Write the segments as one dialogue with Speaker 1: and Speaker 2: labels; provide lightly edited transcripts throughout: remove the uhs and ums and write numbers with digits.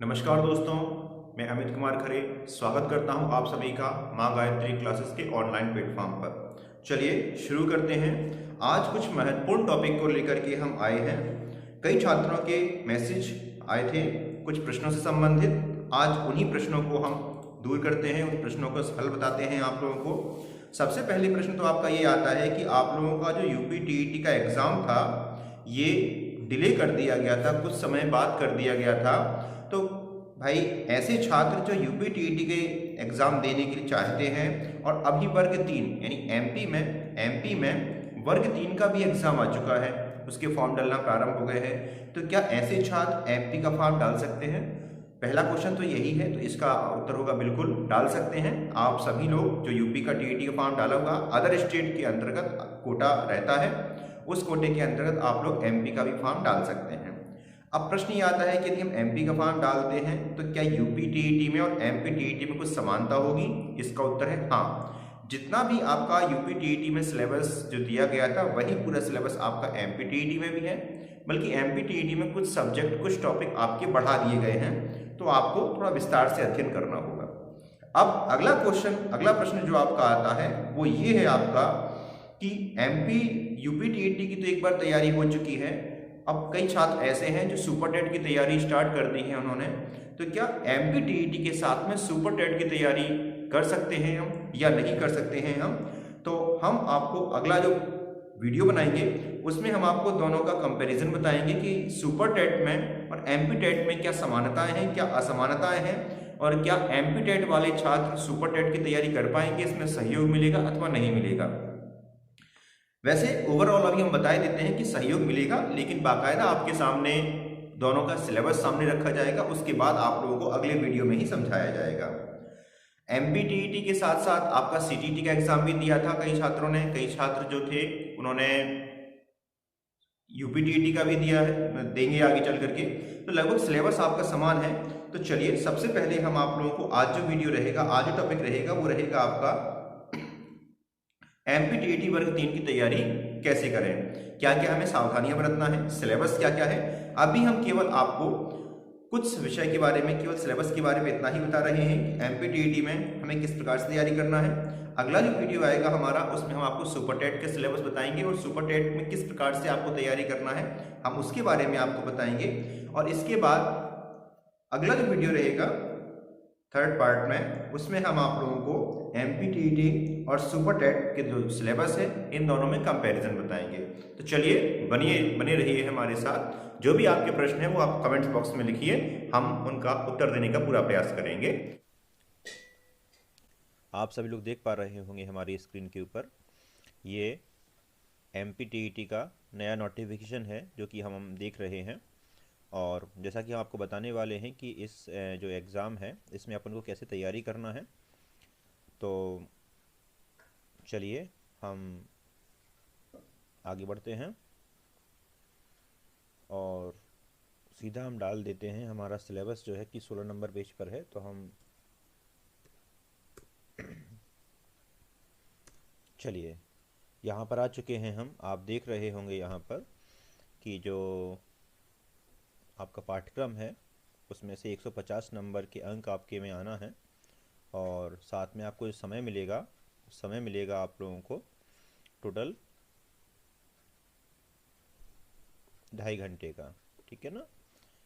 Speaker 1: नमस्कार दोस्तों, मैं अमित कुमार खरे स्वागत करता हूं आप सभी का माँ गायत्री क्लासेस के ऑनलाइन प्लेटफॉर्म पर। चलिए शुरू करते हैं। आज कुछ महत्वपूर्ण टॉपिक को लेकर के हम आए हैं। कई छात्रों के मैसेज आए थे कुछ प्रश्नों से संबंधित। आज उन्हीं प्रश्नों को हम दूर करते हैं, उन प्रश्नों का हल बताते हैं आप लोगों को। सबसे पहले प्रश्न तो आपका ये आता है कि आप लोगों का जो यूपी टीईटी का एग्ज़ाम था ये डिले कर दिया गया था, कुछ समय बाद कर दिया गया था। तो भाई ऐसे छात्र जो यूपी टीईटी के एग्ज़ाम देने के लिए चाहते हैं और अभी वर्ग 3 यानी एमपी में वर्ग 3 का भी एग्ज़ाम आ चुका है, उसके फॉर्म डालना प्रारंभ हो गए हैं, तो क्या ऐसे छात्र एमपी का फॉर्म डाल सकते हैं? पहला क्वेश्चन तो यही है, तो इसका उत्तर होगा बिल्कुल डाल सकते हैं। आप सभी लोग जो यूपी का टीईटी का फॉर्म डाला होगा, अदर स्टेट के अंतर्गत कोटा रहता है, उस कोटे के अंतर्गत आप लोग एमपी का भी फॉर्म डाल सकते हैं। अब प्रश्न ये आता है कि यदि हम एमपी का फॉर्म डालते हैं तो क्या यूपी टीईटी में और एमपी टीईटी में कुछ समानता होगी? इसका उत्तर है हाँ। जितना भी आपका यूपी टीईटी में सिलेबस जो दिया गया था वही पूरा सिलेबस आपका एमपी टीईटी में भी है, बल्कि एमपी टीईटी में कुछ सब्जेक्ट कुछ टॉपिक आपके बढ़ा दिए गए हैं, तो आपको थोड़ा विस्तार से अध्ययन करना होगा। अब अगला प्रश्न जो आपका आता है वो ये है आपका कि एमपी यूपी टीईटी की तो एक बार तैयारी हो चुकी है, अब कई छात्र ऐसे हैं जो सुपर टेट की तैयारी स्टार्ट कर दी है उन्होंने, तो क्या एमपी टीईटी के साथ में सुपर टेट की तैयारी कर सकते हैं हम या नहीं कर सकते हैं हम? तो हम आपको अगला जो वीडियो बनाएंगे उसमें हम आपको दोनों का कंपैरिजन बताएंगे कि सुपर टेट में और एमपी टेट में क्या समानताएं हैं, क्या असमानताएं हैं, और क्या एमपी टेट वाले छात्र सुपर टेट की तैयारी कर पाएंगे, इसमें सहयोग मिलेगा अथवा नहीं मिलेगा। वैसे ओवरऑल अभी हम बता देते हैं कि सहयोग मिलेगा, लेकिन बाकायदा आपके सामने दोनों का सिलेबस सामने रखा जाएगा, उसके बाद आप लोगों को अगले वीडियो में ही समझाया जाएगा। एमपीटीईटी के साथ साथ आपका सीटीटी का एग्जाम भी दिया था कई छात्रों ने, कई छात्र जो थे उन्होंने यूपीटीईटी का भी दिया है, देंगे आगे चल करके, तो लगभग सिलेबस आपका समान है। तो चलिए सबसे पहले हम आप लोगों को आज जो वीडियो रहेगा, आज जो टॉपिक रहेगा वो रहेगा आपका एमपीटीईटी वर्ग 3 की तैयारी कैसे करें, क्या क्या हमें सावधानियां बरतना है, सिलेबस क्या क्या है। अभी हम केवल आपको कुछ विषय के बारे में, केवल सिलेबस के बारे में इतना ही बता रहे हैं कि एमपीटीईटी में हमें किस प्रकार से तैयारी करना है। अगला जो वीडियो आएगा हमारा उसमें हम आपको सुपर टेट के सिलेबस बताएंगे और सुपर टेट में किस प्रकार से आपको तैयारी करना है हम उसके बारे में आपको बताएंगे। और इसके बाद अगला जो वीडियो रहेगा थर्ड पार्ट में, उसमें हम आप लोगों को एमपीटीईटी और सुपर टेट के जो सिलेबस है इन दोनों में कंपैरिजन बताएंगे। तो चलिए बने रहिए हमारे साथ। जो भी आपके प्रश्न है वो आप कमेंट्स बॉक्स में लिखिए, हम उनका उत्तर देने का पूरा प्रयास करेंगे।
Speaker 2: आप सभी लोग देख पा रहे होंगे हमारी स्क्रीन के ऊपर ये एमपीटीईटी का नया नोटिफिकेशन है जो कि हम देख रहे हैं। और जैसा कि हम आपको बताने वाले हैं कि इस जो एग्ज़ाम है इसमें अपन को कैसे तैयारी करना है। तो चलिए हम आगे बढ़ते हैं और सीधा हम डाल देते हैं। हमारा सिलेबस जो है कि 16 नंबर पेज पर है, तो हम चलिए यहाँ पर आ चुके हैं। हम आप देख रहे होंगे यहाँ पर कि जो आपका पाठ्यक्रम है उसमें से 150 नंबर के अंक आपके में आना है, और साथ में आपको जो समय मिलेगा आप लोगों को टोटल 2.5 घंटे का, ठीक है ना।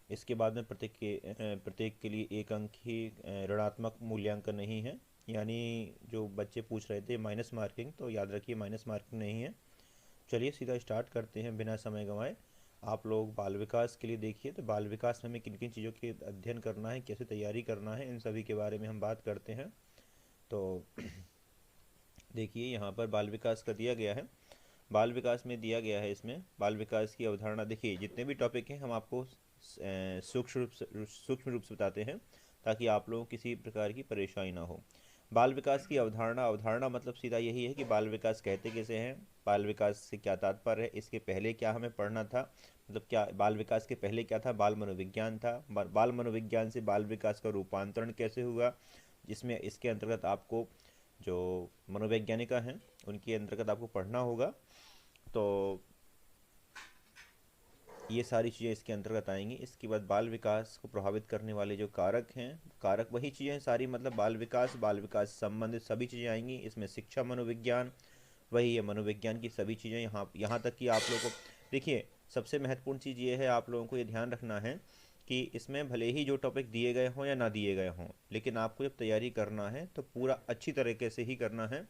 Speaker 2: इसके बाद में प्रत्येक के लिए 1 अंक ही ऋणात्मक मूल्यांकन नहीं है, यानी जो बच्चे पूछ रहे थे माइनस मार्किंग, तो याद रखिए माइनस मार्किंग नहीं है। चलिए सीधा स्टार्ट करते हैं बिना समय गंवाए। आप लोग बाल विकास के लिए देखिए, तो बाल विकास में हमें किन किन चीज़ों के अध्ययन करना है, कैसे तैयारी करना है, इन सभी के बारे में हम बात करते हैं। तो देखिए यहाँ पर बाल विकास का दिया गया है। बाल विकास में दिया गया है, इसमें बाल विकास की अवधारणा देखिए, जितने भी टॉपिक हैं हम आपको सूक्ष्म रूप से बताते हैं ताकि आप लोगों को किसी प्रकार की परेशानी ना हो। बाल विकास की अवधारणा मतलब सीधा यही है कि बाल विकास कहते कैसे हैं, बाल विकास से क्या तात्पर्य है, इसके पहले क्या हमें पढ़ना था, मतलब क्या बाल विकास के पहले क्या था, बाल मनोविज्ञान था, बाल मनोविज्ञान से बाल विकास का रूपांतरण कैसे हुआ, जिसमें इसके अंतर्गत आपको जो मनोवैज्ञानिका हैं उनके अंतर्गत आपको पढ़ना होगा। तो ये सारी चीज़ें इसके अंतर्गत आएंगी। इसके बाद बाल विकास को प्रभावित करने वाले जो कारक हैं, कारक वही चीज़ें हैं सारी, मतलब बाल विकास से संबंधित सभी चीज़ें आएंगी इसमें। शिक्षा, मनोविज्ञान, वही है मनोविज्ञान की सभी चीज़ें, यहाँ यहाँ तक कि आप लोगों को देखिए, सबसे महत्वपूर्ण चीज़ ये है, आप लोगों को ये ध्यान रखना है कि इसमें भले ही जो टॉपिक दिए गए हों या ना दिए गए हों, लेकिन आपको जब तैयारी करना है तो पूरा अच्छी तरीके से ही करना है,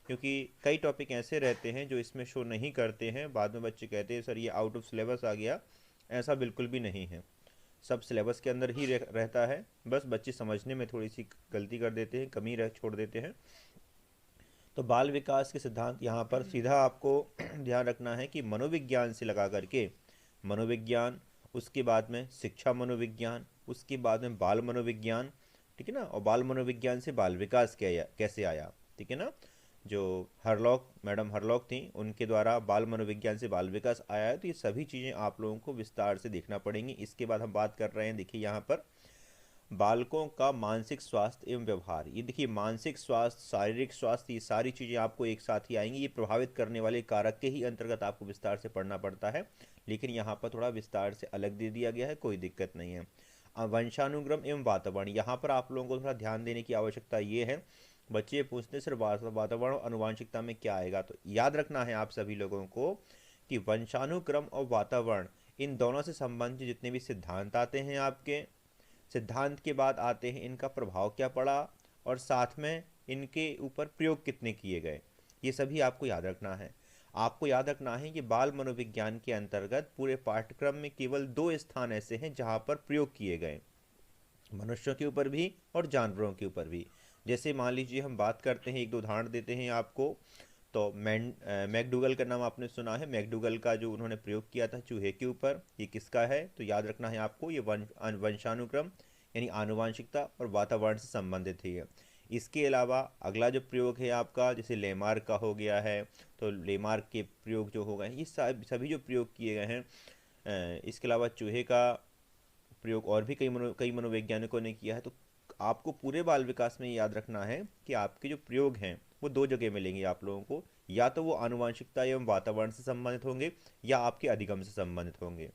Speaker 2: क्योंकि कई टॉपिक ऐसे रहते हैं जो इसमें शो नहीं करते हैं। बाद में बच्चे कहते हैं सर ये आउट ऑफ सिलेबस आ गया। ऐसा बिल्कुल भी नहीं है, सब सिलेबस के अंदर ही रहता है, बस बच्चे समझने में थोड़ी सी गलती कर देते हैं, कमी रह छोड़ देते हैं। तो बाल विकास के सिद्धांत यहाँ पर सीधा आपको ध्यान रखना है कि मनोविज्ञान से लगा करके मनोविज्ञान, उसके बाद में शिक्षा मनोविज्ञान, उसके बाद में बाल मनोविज्ञान, ठीक है ना, और बाल मनोविज्ञान से बाल विकास कैसे आया, ठीक है ना। जो हरलॉक, मैडम हरलॉक थी, उनके द्वारा बाल मनोविज्ञान से बाल विकास आया है। तो ये सभी चीज़ें आप लोगों को विस्तार से देखना पड़ेंगी। इसके बाद हम बात कर रहे हैं, देखिए यहाँ पर बालकों का मानसिक स्वास्थ्य एवं व्यवहार। ये देखिए मानसिक स्वास्थ्य, शारीरिक स्वास्थ्य, ये सारी चीज़ें आपको एक साथ ही आएंगी। ये प्रभावित करने वाले कारक के ही अंतर्गत आपको विस्तार से पढ़ना पड़ता है, लेकिन यहाँ पर थोड़ा विस्तार से अलग दे दिया गया है, कोई दिक्कत नहीं है। वंशानुक्रम एवं वातावरण, यहाँ पर आप लोगों को थोड़ा ध्यान देने की आवश्यकता ये है, बच्चे पूछते सिर्फ वातावरण और आनुवंशिकता में क्या आएगा। तो याद रखना है आप सभी लोगों को कि वंशानुक्रम और वातावरण, इन दोनों से संबंधित जितने भी सिद्धांत आते हैं, आपके सिद्धांत के बाद आते हैं इनका प्रभाव क्या पड़ा, और साथ में इनके ऊपर प्रयोग कितने किए गए, ये सभी आपको याद रखना है। आपको याद रखना है कि बाल मनोविज्ञान के अंतर्गत पूरे पाठ्यक्रम में केवल 2 स्थान ऐसे हैं जहाँ पर प्रयोग किए गए, मनुष्यों के ऊपर भी और जानवरों के ऊपर भी। जैसे मान लीजिए हम बात करते हैं, एक दो उदाहरण देते हैं आपको। तो मैकडूगल का नाम आपने सुना है, मैकडूगल का जो उन्होंने प्रयोग किया था चूहे के ऊपर, ये किसका है, तो याद रखना है आपको, ये वंशानुक्रम यानी आनुवांशिकता और वातावरण से संबंधित है। इसके अलावा अगला जो प्रयोग है आपका, जैसे लेमार्क का हो गया है, तो लेमार्क के प्रयोग जो हो गए, ये सभी जो प्रयोग किए गए हैं। इसके अलावा चूहे का प्रयोग और भी कई मनोवैज्ञानिकों ने किया है। तो आपको पूरे बाल विकास में याद रखना है कि आपके जो प्रयोग हैं वो 2 जगह मिलेंगे आप लोगों को, या तो वो आनुवांशिकता एवं वातावरण से संबंधित होंगे या आपके अधिगम से संबंधित होंगे।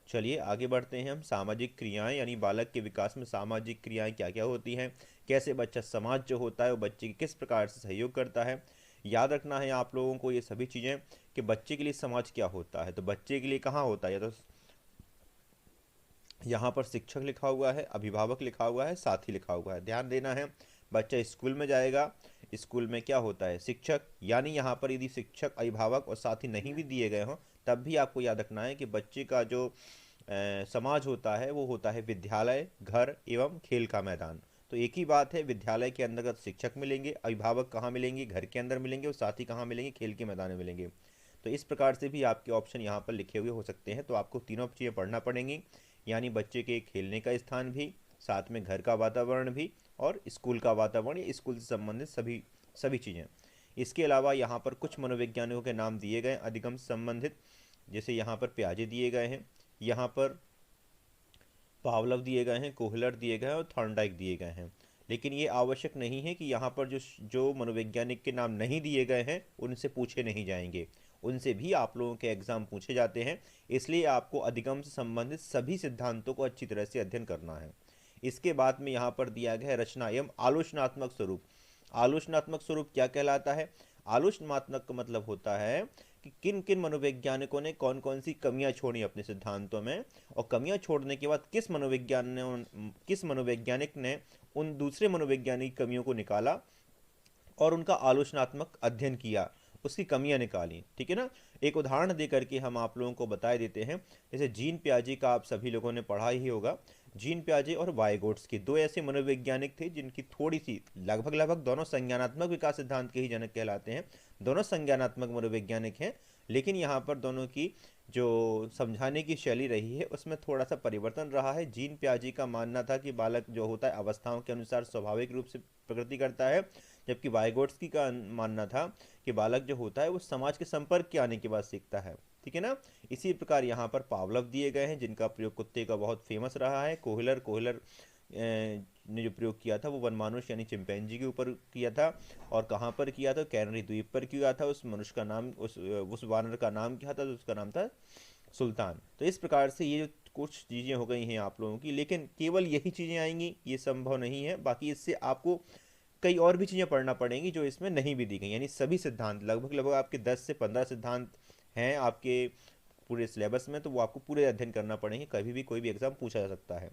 Speaker 2: चलिए आगे बढ़ते हैं हम। सामाजिक क्रियाएं, यानी बालक के विकास में सामाजिक क्रियाएं क्या क्या होती हैं, कैसे बच्चा समाज जो होता है वो बच्चे की किस प्रकार से सहयोग करता है। याद रखना है आप लोगों को ये सभी चीज़ें कि बच्चे के लिए समाज क्या होता है। तो बच्चे के लिए कहाँ होता है, या तो यहाँ पर शिक्षक लिखा हुआ है, अभिभावक लिखा हुआ है, साथी लिखा हुआ है, ध्यान देना है। बच्चा स्कूल में जाएगा, स्कूल में क्या होता है, शिक्षक, यानी यहाँ पर यदि शिक्षक, अभिभावक और साथी नहीं भी दिए गए हों, तब भी आपको याद रखना है कि बच्चे का जो समाज होता है वो होता है विद्यालय, घर एवं खेल का मैदान। तो एक ही बात है, विद्यालय के अंतर्गत शिक्षक मिलेंगे, अभिभावक कहाँ मिलेंगे, घर के अंदर मिलेंगे, और साथी कहाँ मिलेंगे, खेल के मैदान में मिलेंगे। तो इस प्रकार से भी आपके ऑप्शन यहाँ पर लिखे हुए हो सकते हैं। तो आपको तीनों चीज़ें पढ़ना पड़ेंगी, यानी बच्चे के खेलने का स्थान भी, साथ में घर का वातावरण भी, और स्कूल का वातावरण या स्कूल से संबंधित सभी सभी चीज़ें। इसके अलावा यहाँ पर कुछ मनोवैज्ञानिकों के नाम दिए गए अधिगम से संबंधित, जैसे यहाँ पर प्याजे दिए गए हैं, यहाँ पर पावलव दिए गए हैं, कोहलर दिए गए हैं और थॉर्नडाइक दिए गए हैं। लेकिन ये आवश्यक नहीं है कि यहाँ पर जो मनोवैज्ञानिक के नाम नहीं दिए गए हैं उनसे पूछे नहीं जाएंगे, उनसे भी आप लोगों के एग्जाम पूछे जाते हैं। इसलिए आपको अधिगम से संबंधित सभी सिद्धांतों को अच्छी तरह से अध्ययन करना है। इसके बाद में यहाँ पर दिया गया है रचना एवं आलोचनात्मक स्वरूप। आलोचनात्मक स्वरूप क्या कहलाता है, आलोचनात्मक का मतलब होता है कि किन किन मनोवैज्ञानिकों ने कौन कौन सी कमियां छोड़ी अपने सिद्धांतों में, और कमियां छोड़ने के बाद किस मनोवैज्ञानिक ने उन दूसरे मनोवैज्ञानिक कमियों को निकाला और उनका आलोचनात्मक अध्ययन किया, उसकी कमियां निकाली, ठीक है ना। एक उदाहरण दे करके हम आप लोगों को बता देते हैं। जैसे जीन पियाजे का आप सभी लोगों ने पढ़ा ही होगा। जीन पियाजे और वाइगोट्स्की 2 ऐसे मनोवैज्ञानिक थे जिनकी थोड़ी सी लगभग दोनों संज्ञानात्मक विकास सिद्धांत के ही जनक कहलाते हैं। दोनों संज्ञानात्मक मनोवैज्ञानिक हैं, लेकिन यहाँ पर दोनों की जो समझाने की शैली रही है उसमें थोड़ा सा परिवर्तन रहा है। जीन पियाजे का मानना था कि बालक जो होता है अवस्थाओं के अनुसार स्वाभाविक रूप से प्रकृति करता है, जबकि वाइगोट्स्की का मानना था कि बालक जो होता है वो समाज के संपर्क के आने के बाद सीखता है, ठीक है ना। इसी प्रकार यहाँ पर पावलव दिए गए हैं, जिनका प्रयोग कुत्ते का बहुत फेमस रहा है। कोहलर ने जो प्रयोग किया था वो वनमानुष यानी चिंपैंजी के ऊपर किया था, और कहाँ पर किया था, कैनरी द्वीप पर किया था। उस मनुष्य का नाम, उस वानर का नाम क्या था, तो उसका नाम था सुल्तान। तो इस प्रकार से ये जो कुछ चीज़ें हो गई हैं आप लोगों की, लेकिन केवल यही चीज़ें आएंगी ये संभव नहीं है, बाकी इससे आपको कई और भी चीज़ें पढ़ना पड़ेंगी जो इसमें नहीं भी दी गई। यानी सभी सिद्धांत लगभग लगभग आपके 10 से 15 सिद्धांत हैं आपके पूरे सिलेबस में, तो वो आपको पूरे अध्ययन करना पड़ेंगे, कभी भी कोई भी एग्ज़ाम पूछा जा सकता है।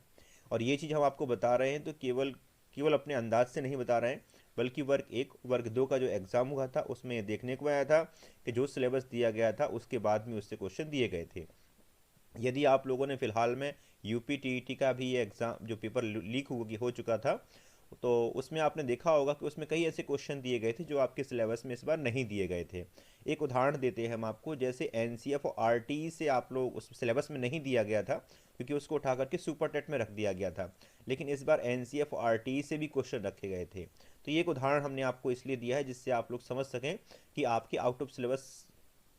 Speaker 2: और ये चीज़ हम आपको बता रहे हैं तो केवल केवल अपने अंदाज से नहीं बता रहे हैं, बल्कि वर्ग 1 वर्ग 2 का जो एग्ज़ाम हुआ था उसमें ये देखने को आया था कि जो सिलेबस दिया गया था उसके बाद में उससे क्वेश्चन दिए गए थे। यदि आप लोगों ने फ़िलहाल में यूपी टीईटी का भी ये एग्ज़ाम जो पेपर लीक हो चुका था, तो उसमें आपने देखा होगा कि उसमें कई ऐसे क्वेश्चन दिए गए थे जो आपके सिलेबस में इस बार नहीं दिए गए थे। एक उदाहरण देते हैं हम आपको, जैसे एनसीएफ और आरटीई से आप लोग उस सिलेबस में नहीं दिया गया था क्योंकि उसको उठा करके सुपर टेट में रख दिया गया था, लेकिन इस बार एनसीएफ और आरटीई से भी क्वेश्चन रखे गए थे। तो ये एक उदाहरण हमने आपको इसलिए दिया है जिससे आप लोग समझ सकें कि आपके आउट ऑफ सिलेबस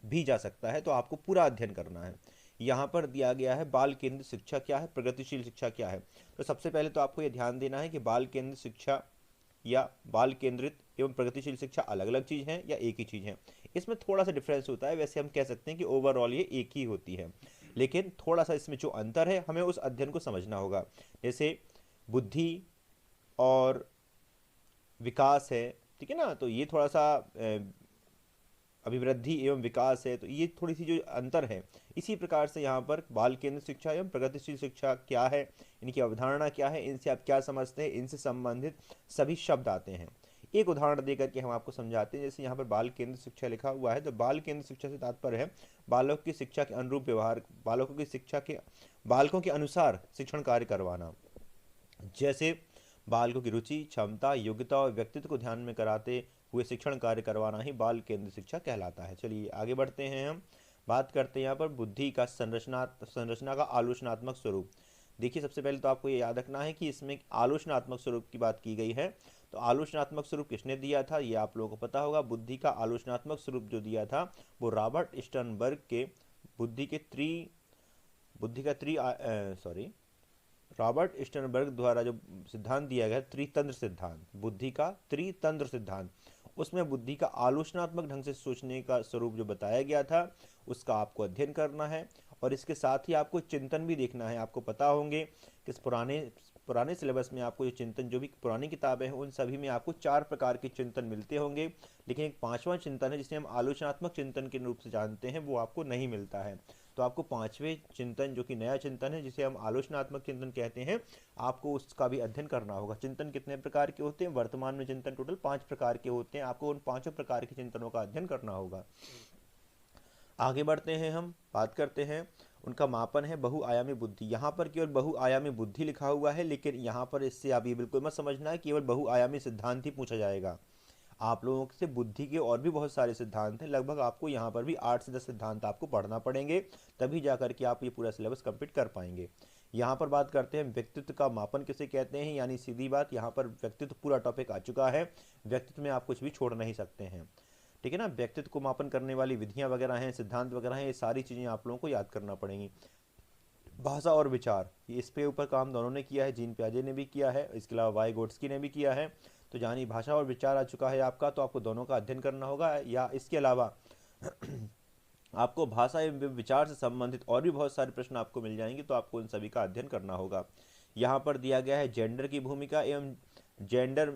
Speaker 2: भी जा सकता है, तो आपको पूरा अध्ययन करना है। यहाँ पर दिया गया है बाल केंद्रित शिक्षा क्या है, प्रगतिशील शिक्षा क्या है। तो सबसे पहले तो आपको ये ध्यान देना है कि बाल केंद्रित शिक्षा या बाल केंद्रित एवं प्रगतिशील शिक्षा अलग अलग चीज़ हैं या एक ही चीज़ है। इसमें थोड़ा सा डिफरेंस होता है, वैसे हम कह सकते हैं कि ओवरऑल ये एक ही होती है, लेकिन थोड़ा सा इसमें जो अंतर है हमें उस अध्ययन को समझना होगा। जैसे बुद्धि और विकास है, ठीक है ना, तो ये थोड़ा सा अभिवृद्धि एवं विकास है, तो ये थोड़ी सी जो अंतर है। इसी प्रकार से यहाँ पर बाल केंद्रित शिक्षा एवं प्रगतिशील शिक्षा क्या है, इनकी अवधारणा क्या है, इनसे आप क्या समझते हैं, इनसे संबंधित सभी शब्द आते हैं। एक उदाहरण देकर के हम आपको समझाते हैं। जैसे यहाँ पर बाल केंद्रित शिक्षा लिखा हुआ है, तो बाल केंद्रित शिक्षा से तात्पर्य है बालक की शिक्षा के अनुरूप व्यवहार, बालकों की शिक्षा के बालकों के अनुसार शिक्षण कार्य करवाना। जैसे बालकों की रुचि, क्षमता, योग्यता और व्यक्तित्व को ध्यान में कराते हुए शिक्षण कार्य करवाना ही बाल केंद्रित शिक्षा कहलाता है। चलिए आगे बढ़ते हैं, हम बात करते हैं यहाँ पर बुद्धि का संरचना का आलोचनात्मक स्वरूप। देखिए सबसे पहले तो आपको ये याद रखना है कि इसमें आलोचनात्मक स्वरूप की बात की गई है। तो आलोचनात्मक स्वरूप किसने दिया था ये आप लोगों को पता होगा। बुद्धि का आलोचनात्मक स्वरूप जो दिया था वो रॉबर्ट स्टर्नबर्ग के बुद्धि के त्रि बुद्धि का त्रि सॉरी रॉबर्ट स्टर्नबर्ग द्वारा जो सिद्धांत दिया गया त्रितंत्र सिद्धांत, बुद्धि का त्रितंत्र सिद्धांत, उसमें बुद्धि का आलोचनात्मक ढंग से सोचने का स्वरूप जो बताया गया था उसका आपको अध्ययन करना है। और इसके साथ ही आपको चिंतन भी देखना है। आपको पता होंगे कि इस पुराने पुराने सिलेबस में आपको जो चिंतन, जो भी पुरानी किताबें हैं उन सभी में आपको 4 प्रकार के चिंतन मिलते होंगे, लेकिन एक 5वां चिंतन है जिसे हम आलोचनात्मक चिंतन के रूप से जानते हैं, वो आपको नहीं मिलता है। तो आपको 5वें चिंतन जो कि नया चिंतन है जिसे हम आलोचनात्मक चिंतन कहते हैं, आपको उसका भी अध्ययन करना होगा। चिंतन कितने प्रकार के होते हैं, वर्तमान में चिंतन टोटल 5 प्रकार के होते हैं, आपको उन 5 प्रकार के चिंतनों का अध्ययन करना होगा। आगे बढ़ते हैं, हम बात करते हैं उनका मापन है बहुआयामी बुद्धि। यहाँ पर केवल बहुआयामी बुद्धि लिखा हुआ है, लेकिन यहाँ पर इससे आप ये बिल्कुल मत समझना है केवल बहुआयामी सिद्धांत ही पूछा जाएगा। आप लोगों से बुद्धि के और भी बहुत सारे सिद्धांत हैं, लगभग आपको यहाँ पर भी 8 से 10 सिद्धांत आपको पढ़ना पड़ेंगे, तभी जा करके आप ये पूरा सिलेबस कंप्लीट कर पाएंगे। यहाँ पर बात करते हैं व्यक्तित्व का मापन किसे कहते हैं, यानी सीधी बात यहाँ पर व्यक्तित्व पूरा टॉपिक आ चुका है, व्यक्तित्व में आप कुछ भी छोड़ नहीं सकते हैं, ठीक है ना। व्यक्तित्व को मापन करने वाली विधियाँ वगैरह हैं, सिद्धांत वगैरह हैं, ये सारी चीज़ें आप लोगों को याद करना पड़ेंगी। भाषा और विचार, ये इस पे ऊपर काम दोनों ने किया है, जीन पियाजे ने भी किया है, इसके अलावा वाइगोट्स्की ने भी किया है। तो जानी भाषा और विचार आ चुका है आपका, तो आपको दोनों का अध्ययन करना होगा। या इसके अलावा आपको भाषा एवं विचार से संबंधित और भी बहुत सारे प्रश्न आपको मिल जाएंगे, तो आपको इन सभी का अध्ययन करना होगा। यहाँ पर दिया गया है जेंडर की भूमिका एवं जेंडर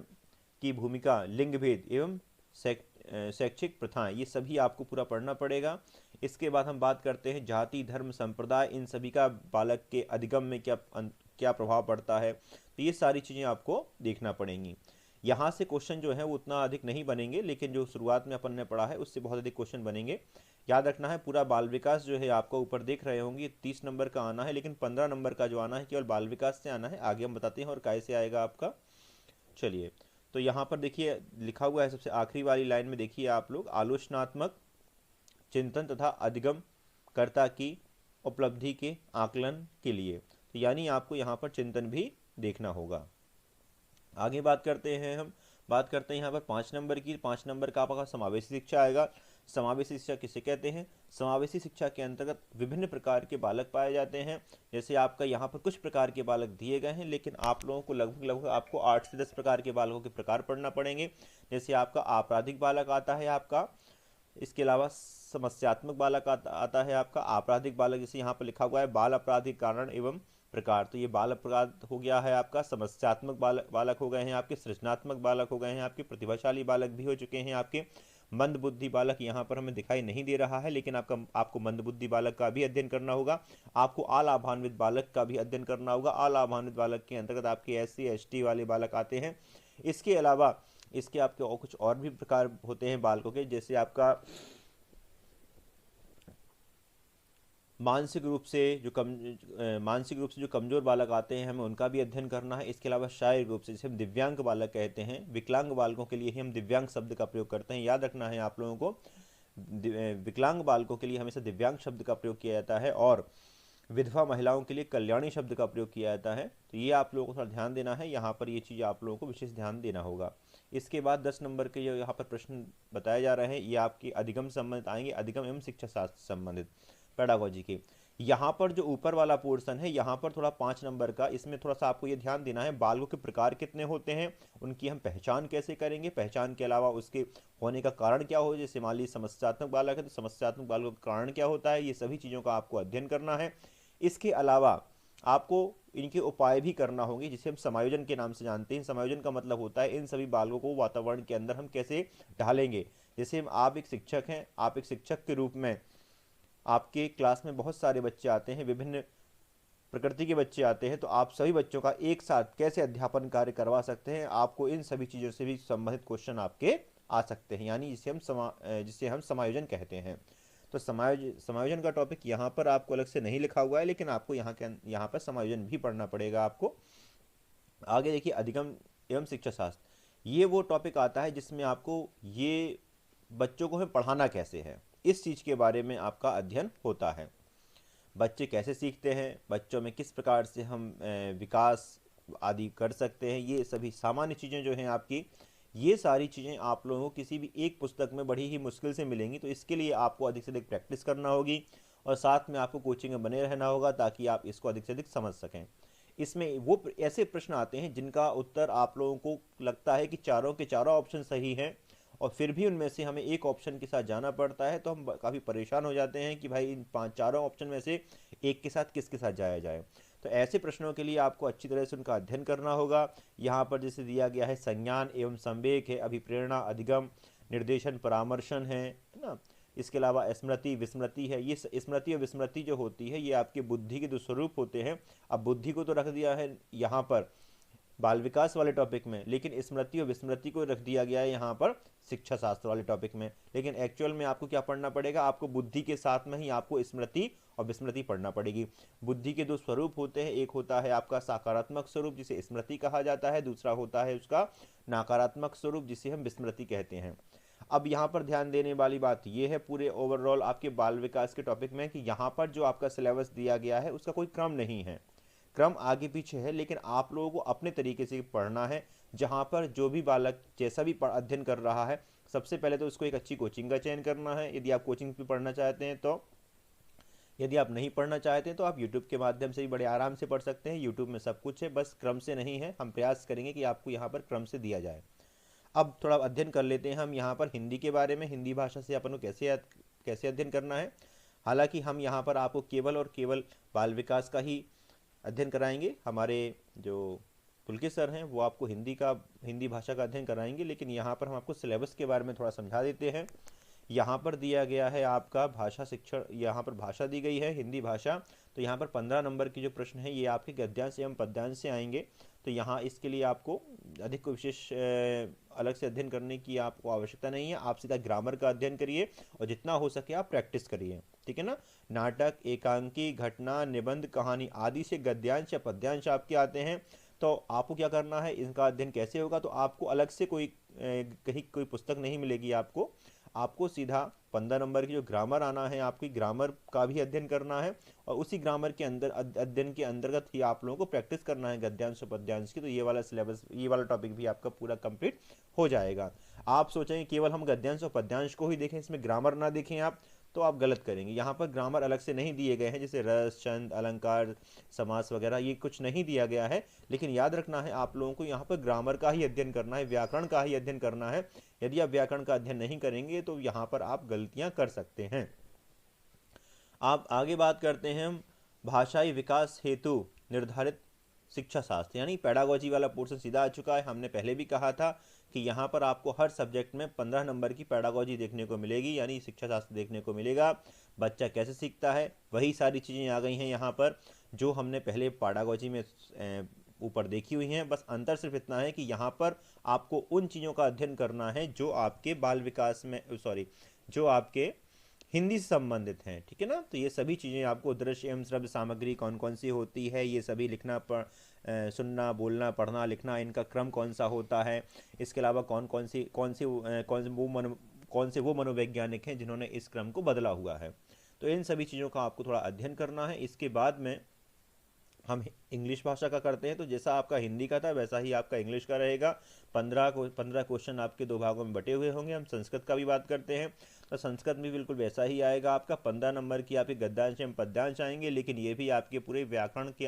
Speaker 2: की भूमिका, लिंग भेद एवं शैक्षिक प्रथाएं, ये सभी आपको पूरा पढ़ना पड़ेगा। इसके बाद हम बात करते हैं जाति, धर्म, संप्रदाय, इन सभी का बालक के अधिगम में क्या प्रभाव पड़ता है, तो ये सारी चीज़ें आपको देखना पड़ेंगी। यहाँ से क्वेश्चन जो है वो उतना अधिक नहीं बनेंगे, लेकिन जो शुरुआत में अपन ने पढ़ा है उससे बहुत अधिक क्वेश्चन बनेंगे। याद रखना है पूरा बाल विकास जो है आपको ऊपर देख रहे होंगे 30 नंबर का आना है, लेकिन 15 नंबर का जो आना है केवल बाल विकास से आना है। आगे हम बताते हैं और कैसे आएगा आपका। चलिए, तो यहाँ पर देखिए लिखा हुआ है सबसे आखिरी वाली लाइन में, देखिए आप लोग, आलोचनात्मक चिंतन तथा अधिगम कर्ता की उपलब्धि के आकलन के लिए, तो यानी आपको यहाँ पर चिंतन भी देखना होगा। आगे बात करते हैं, हम बात करते हैं यहाँ पर 5 नंबर की। 5 नंबर का आपका समावेशी शिक्षा आएगा। समावेशी शिक्षा किसे कहते हैं? समावेशी शिक्षा के अंतर्गत विभिन्न प्रकार के बालक पाए जाते हैं। जैसे आपका यहाँ पर कुछ प्रकार के बालक दिए गए हैं, लेकिन आप लोगों को लगभग आपको 8 से 10 प्रकार के बालकों के प्रकार पढ़ना पड़ेंगे। जैसे आपका आपराधिक बालक आता है आपका, इसके अलावा समस्यात्मक बालक आता है आपका, आपराधिक बालक जैसे यहाँ पर लिखा हुआ है बाल अपराधिक कारण एवं प्रकार, तो ये बाल अपराध हो गया है आपका, समस्यात्मक बालक हो गए हैं आपके, सृजनात्मक बालक हो गए हैं आपके, प्रतिभाशाली बालक भी हो चुके हैं आपके, मंद बुद्धि बालक यहाँ पर हमें दिखाई नहीं दे रहा है, लेकिन आपको मंद बुद्धि बालक का भी अध्ययन करना होगा, आपको अलाभान्वित बालक का भी अध्ययन करना होगा। अलाभान्वित बालक के अंतर्गत आपके SC ST वाले बालक आते हैं। इसके अलावा इसके आपके और कुछ और भी प्रकार होते हैं बालकों के, जैसे आपका मानसिक रूप से जो कमजोर बालक आते हैं, हमें उनका भी अध्ययन करना है। इसके अलावा शारीरिक रूप से, जिसे हम दिव्यांग बालक कहते हैं, विकलांग बालकों के लिए ही हम दिव्यांग शब्द का प्रयोग करते हैं, याद रखना है आप लोगों को। विकलांग बालकों के लिए हमेशा दिव्यांग शब्द का प्रयोग किया जाता है और विधवा महिलाओं के लिए कल्याणी शब्द का प्रयोग किया जाता है। तो ये आप लोगों को थोड़ा ध्यान देना है, यहाँ पर ये चीज़ आप लोगों को विशेष ध्यान देना होगा। इसके बाद 10 नंबर के जो यहाँ पर प्रश्न बताए जा रहे हैं, ये आपके अधिगम संबंधित आएंगे, अधिगम एवं शिक्षा शास्त्र संबंधित पेडागोजी के। यहाँ पर जो ऊपर वाला पोर्शन है, यहाँ पर थोड़ा 5 नंबर का, इसमें थोड़ा सा आपको ये ध्यान देना है, बालकों के प्रकार कितने होते हैं, उनकी हम पहचान कैसे करेंगे, पहचान के अलावा उसके होने का कारण क्या हो, जैसे मान लीजिए समस्यात्मक बालक है तो समस्यात्मक बालकों का कारण क्या होता है, ये सभी चीज़ों का आपको अध्ययन करना है। इसके अलावा आपको इनके उपाय भी करना होंगे, जिसे हम समायोजन के नाम से जानते हैं। समायोजन का मतलब होता है इन सभी बालकों को वातावरण के अंदर हम कैसे ढालेंगे। जैसे आप एक शिक्षक हैं, आप एक शिक्षक के रूप में आपके क्लास में बहुत सारे बच्चे आते हैं, विभिन्न प्रकृति के बच्चे आते हैं, तो आप सभी बच्चों का एक साथ कैसे अध्यापन कार्य करवा सकते हैं, आपको इन सभी चीज़ों से भी संबंधित क्वेश्चन आपके आ सकते हैं, यानी जिसे हम समायोजन कहते हैं। तो समायोजन का टॉपिक यहाँ पर आपको अलग से नहीं लिखा हुआ है, लेकिन आपको यहाँ पर समायोजन भी पढ़ना पड़ेगा आपको। आगे देखिए, अधिगम एवं शिक्षा शास्त्र, ये वो टॉपिक आता है जिसमें आपको ये बच्चों को हमें पढ़ाना कैसे है, इस चीज़ के बारे में आपका अध्ययन होता है। बच्चे कैसे सीखते हैं, बच्चों में किस प्रकार से हम विकास आदि कर सकते हैं, ये सभी सामान्य चीज़ें जो हैं आपकी, ये सारी चीज़ें आप लोगों को किसी भी एक पुस्तक में बड़ी ही मुश्किल से मिलेंगी। तो इसके लिए आपको अधिक से अधिक प्रैक्टिस करना होगी और साथ में आपको कोचिंग में बने रहना होगा, ताकि आप इसको अधिक से अधिक समझ सकें। इसमें वो ऐसे प्रश्न आते हैं जिनका उत्तर आप लोगों को लगता है कि चारों के चारों ऑप्शन सही हैं, और फिर भी उनमें से हमें एक ऑप्शन के साथ जाना पड़ता है, तो हम काफ़ी परेशान हो जाते हैं कि भाई इन चारों ऑप्शन में से एक के साथ किसके साथ जाया जाए। तो ऐसे प्रश्नों के लिए आपको अच्छी तरह से उनका अध्ययन करना होगा। यहाँ पर जैसे दिया गया है, संज्ञान एवं संवेग है, अभिप्रेरणा, अधिगम, निर्देशन, परामर्शन है ना। इसके अलावा स्मृति, विस्मृति है। ये स्मृति और विस्मृति जो होती है, ये आपके बुद्धि के दो स्वरूप होते हैं। अब बुद्धि को तो रख दिया है यहाँ पर बाल विकास वाले टॉपिक में, लेकिन स्मृति और विस्मृति को रख दिया गया है यहाँ पर शिक्षा शास्त्र वाले टॉपिक में। लेकिन एक्चुअल में आपको क्या पढ़ना पड़ेगा, आपको बुद्धि के साथ में ही आपको स्मृति और विस्मृति पढ़ना पड़ेगी। बुद्धि के दो स्वरूप होते हैं, एक होता है आपका सकारात्मक स्वरूप जिसे स्मृति कहा जाता है, दूसरा होता है उसका नकारात्मक स्वरूप जिसे हम विस्मृति कहते हैं। अब यहाँ पर ध्यान देने वाली बात यह है पूरे ओवरऑल आपके बाल विकास के टॉपिक में, कि यहाँ पर जो आपका सिलेबस दिया गया है उसका कोई क्रम नहीं है, क्रम आगे पीछे है, लेकिन आप लोगों को अपने तरीके से पढ़ना है। जहाँ पर जो भी बालक जैसा भी अध्ययन कर रहा है, सबसे पहले तो उसको एक अच्छी कोचिंग का चयन करना है, यदि आप कोचिंग पे पढ़ना चाहते हैं तो। यदि आप नहीं पढ़ना चाहते हैं तो आप यूट्यूब के माध्यम से भी बड़े आराम से पढ़ सकते हैं। यूट्यूब में सब कुछ है, बस क्रम से नहीं है। हम प्रयास करेंगे कि आपको यहाँ पर क्रम से दिया जाए। अब थोड़ा अध्ययन कर लेते हैं हम यहाँ पर हिंदी के बारे में। हिंदी भाषा से अपन को कैसे अध्ययन करना है। हालांकि हम यहाँ पर आपको केवल और केवल बाल विकास का ही अध्ययन कराएंगे। हमारे जो पुलके सर हैं वो आपको हिंदी भाषा का अध्ययन कराएंगे, लेकिन यहाँ पर हम आपको सिलेबस के बारे में थोड़ा समझा देते हैं। यहाँ पर दिया गया है आपका भाषा शिक्षण, यहाँ पर भाषा दी गई है हिंदी भाषा। तो यहाँ पर 15 नंबर की जो प्रश्न है ये आपके गद्यांश एवं पद्यांश से आएंगे। तो यहाँ इसके लिए आपको अधिक को विशेष अलग से अध्ययन करने की आपको आवश्यकता नहीं है। आप सीधा ग्रामर का अध्ययन करिए और जितना हो सके आप प्रैक्टिस करिए, ठीक है ना। नाटक, एकांकी, घटना, निबंध, कहानी आदि से गद्यांश या पद्यांश आपके आते हैं। तो आपको क्या करना है, इनका अध्ययन कैसे होगा, तो आपको अलग से कहीं कोई पुस्तक नहीं मिलेगी। आपको सीधा 15 नंबर की जो ग्रामर आना है, आपकी ग्रामर का भी अध्ययन करना है, और उसी ग्रामर के अंदर अध्ययन के अंतर्गत ही आप लोगों को प्रैक्टिस करना है गद्यांश और पद्यांश की। तो ये वाला सिलेबस, ये वाला टॉपिक भी आपका पूरा कंप्लीट हो जाएगा। आप सोचेंगे केवल हम गद्यांश और पद्यांश को ही देखें, इसमें ग्रामर ना देखें आप, तो आप गलत करेंगे। यहाँ पर ग्रामर अलग से नहीं दिए गए हैं, जैसे रस, छंद, अलंकार, समास वगैरह ये कुछ नहीं दिया गया है। लेकिन याद रखना है आप लोगों को यहाँ पर ग्रामर का ही अध्ययन करना है, व्याकरण का ही अध्ययन करना है। यदि आप व्याकरण का अध्ययन नहीं करेंगे तो यहाँ पर आप गलतियाँ कर सकते हैं। आप आगे बात करते हैं हम भाषाई विकास हेतु निर्धारित शिक्षा शास्त्र, यानी पेडागोजी वाला पोर्शन सीधा आ चुका है। हमने पहले भी कहा था कि यहाँ पर आपको हर सब्जेक्ट में 15 नंबर की पेडागोजी देखने को मिलेगी, यानी शिक्षा शास्त्र देखने को मिलेगा। बच्चा कैसे सीखता है वही सारी चीज़ें आ गई हैं यहाँ पर, जो हमने पहले पेडागोजी में ऊपर देखी हुई हैं। बस अंतर सिर्फ इतना है कि यहाँ पर आपको उन चीज़ों का अध्ययन करना है जो आपके बाल विकास में जो आपके हिंदी से संबंधित हैं, ठीक है ना। तो ये सभी चीज़ें आपको दृश्य एवं श्रव्य सामग्री कौन कौन सी होती है, ये सभी लिखना सुनना, बोलना, पढ़ना, लिखना, इनका क्रम कौन सा होता है। इसके अलावा कौन से वो मनोवैज्ञानिक हैं जिन्होंने इस क्रम को बदला हुआ है। तो इन सभी चीज़ों का आपको थोड़ा अध्ययन करना है। इसके बाद में हम इंग्लिश भाषा का करते हैं। तो जैसा आपका हिंदी का था वैसा ही आपका इंग्लिश का रहेगा। 15 क्वेश्चन आपके 2 भागों में बटे हुए होंगे। हम संस्कृत का भी बात करते हैं तो संस्कृत में बिल्कुल वैसा ही आएगा। आपका 15 नंबर की आपके गद्यांश एवं पद्यांश आएंगे, लेकिन ये भी आपके पूरे व्याकरण के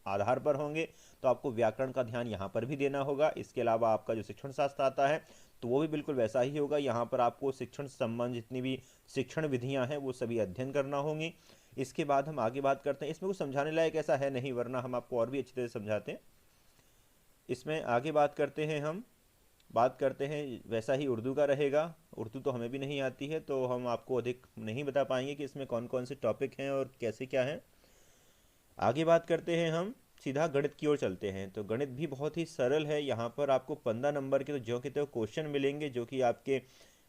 Speaker 2: आधार पर होंगे। तो आपको व्याकरण का ध्यान यहाँ पर भी देना होगा। इसके अलावा आपका जो शिक्षण शास्त्र आता है तो वो भी बिल्कुल वैसा ही होगा। यहाँ पर आपको शिक्षण से संबंध जितनी भी शिक्षण विधियाँ हैं वो सभी अध्ययन करना होंगी। इसके बाद हम आगे बात करते हैं। इसमें कुछ समझाने लायक ऐसा है नहीं, वरना हम आपको और भी अच्छी तरह से समझाते हैं। इसमें आगे बात करते हैं, हम बात करते हैं वैसा ही उर्दू का रहेगा। उर्दू तो हमें भी नहीं आती है तो हम आपको अधिक नहीं बता पाएंगे कि इसमें कौन कौन से टॉपिक हैं और कैसे क्या हैं। आगे बात करते हैं, हम सीधा गणित की ओर चलते हैं। तो गणित भी बहुत ही सरल है। यहाँ पर आपको 15 नंबर के तो जो कि तो क्वेश्चन मिलेंगे जो कि आपके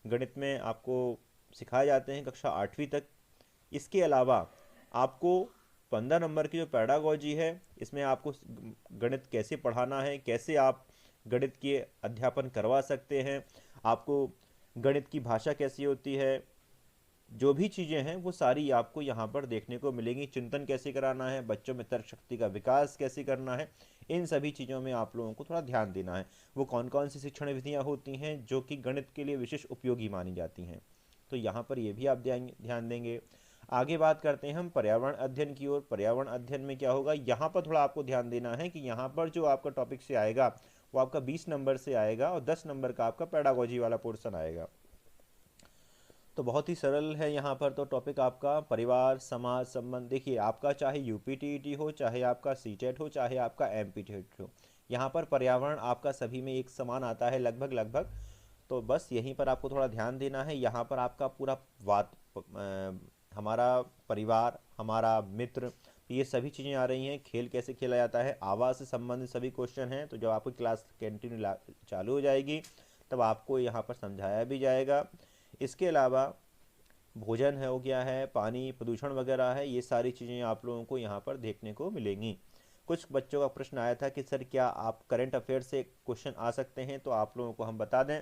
Speaker 2: गणित में आपको सिखाए जाते हैं कक्षा 8वीं तक। इसके अलावा आपको 15 नंबर की जो पेडागोजी है इसमें आपको गणित कैसे पढ़ाना है, कैसे आप गणित के अध्यापन करवा सकते हैं, आपको गणित की भाषा कैसी होती है, जो भी चीज़ें हैं वो सारी आपको यहाँ पर देखने को मिलेंगी। चिंतन कैसे कराना है, बच्चों में तर्क शक्ति का विकास कैसे करना है, इन सभी चीज़ों में आप लोगों को थोड़ा ध्यान देना है। वो कौन कौन सी शिक्षण विधियाँ होती हैं जो कि गणित के लिए विशेष उपयोगी मानी जाती हैं, तो यहाँ पर ये भी आप ध्यान देंगे। आगे बात करते हैं हम पर्यावरण अध्ययन की ओर। पर्यावरण अध्ययन में क्या होगा, यहाँ पर थोड़ा आपको ध्यान देना है कि यहाँ पर जो आपका टॉपिक से आएगा वो आपका 20 नंबर से आएगा और 10 नंबर का आपका पेडागोजी वाला पोर्शन आएगा। तो बहुत ही सरल है यहाँ पर तो टॉपिक आपका परिवार, समाज, संबंध। देखिए आपका चाहे यूपीटीईटी हो, चाहे आपका सीटेट हो, चाहे आपका एमपीटीईटी हो, यहाँ पर पर्यावरण आपका सभी में एक समान आता है लगभग। तो बस यहीं पर आपको थोड़ा ध्यान देना है। यहाँ पर आपका पूरा हमारा परिवार, हमारा मित्र, ये सभी चीज़ें आ रही हैं। खेल कैसे खेला जाता है, आवास से संबंधित सभी क्वेश्चन हैं। तो जब आपकी क्लास कंटिन्यू चालू हो जाएगी तब आपको यहाँ पर समझाया भी जाएगा। इसके अलावा भोजन है हो गया है, पानी, प्रदूषण वगैरह है, ये सारी चीज़ें आप लोगों को यहाँ पर देखने को मिलेंगी। कुछ बच्चों का प्रश्न आया था कि सर क्या आप करंट अफेयर से क्वेश्चन आ सकते हैं, तो आप लोगों को हम बता दें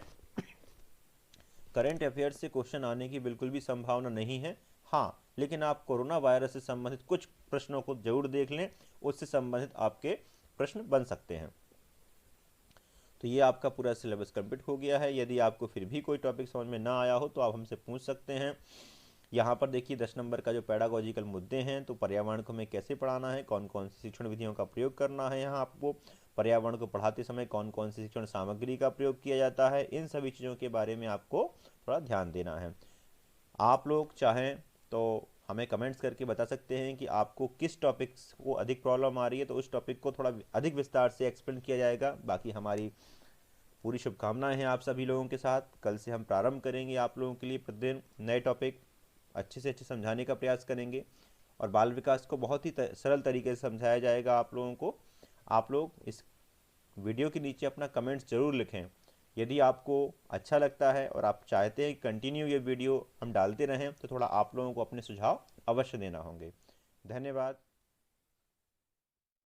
Speaker 2: करंट अफेयर्स से क्वेश्चन आने की बिल्कुल भी संभावना नहीं है। हाँ, लेकिन आप कोरोना वायरस से संबंधित कुछ प्रश्नों को जरूर देख लें, उससे संबंधित आपके प्रश्न बन सकते हैं। तो ये आपका पूरा सिलेबस कंप्लीट हो गया है। यदि आपको फिर भी कोई टॉपिक समझ में ना आया हो तो आप हमसे पूछ सकते हैं। यहाँ पर देखिए 10 नंबर का जो पेडागोजिकल मुद्दे हैं, तो पर्यावरण को हमें कैसे पढ़ाना है, कौन कौन सी शिक्षण विधियों का प्रयोग करना है, यहाँ आपको पर्यावरण को पढ़ाते समय कौन कौन सी शिक्षण सामग्री का प्रयोग किया जाता है, इन सभी चीज़ों के बारे में आपको थोड़ा ध्यान देना है। आप लोग चाहें तो हमें कमेंट्स करके बता सकते हैं कि आपको किस टॉपिक को अधिक प्रॉब्लम आ रही है, तो उस टॉपिक को थोड़ा अधिक विस्तार से एक्सप्लेन किया जाएगा। बाकी हमारी पूरी शुभकामनाएं हैं आप सभी लोगों के साथ। कल से हम प्रारंभ करेंगे आप लोगों के लिए प्रतिदिन नए टॉपिक अच्छे से अच्छे समझाने का प्रयास करेंगे और बाल विकास को बहुत ही सरल तरीके से समझाया जाएगा आप लोगों को। आप लोग इस वीडियो के नीचे अपना कमेंट्स ज़रूर लिखें यदि आपको अच्छा लगता है और आप चाहते हैं कंटिन्यू ये वीडियो हम डालते रहें, तो थोड़ा आप लोगों को अपने सुझाव अवश्य देना होंगे। धन्यवाद।